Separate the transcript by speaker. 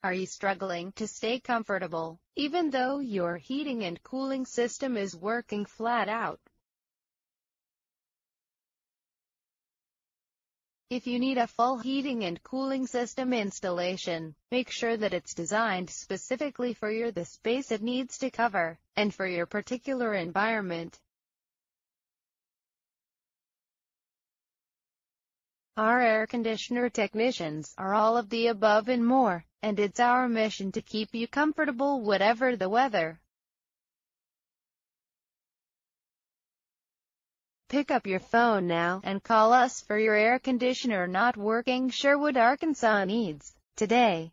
Speaker 1: Are you struggling to stay comfortable, even though your heating and cooling system is working flat out? If you need a full heating and cooling system installation, make sure that it's designed specifically for the space it needs to cover, and for your particular environment. Our air conditioner technicians are all of the above and more, and it's our mission to keep you comfortable whatever the weather. Pick up your phone now, and call us for your air conditioner not working Sherwood, Arkansas needs, today.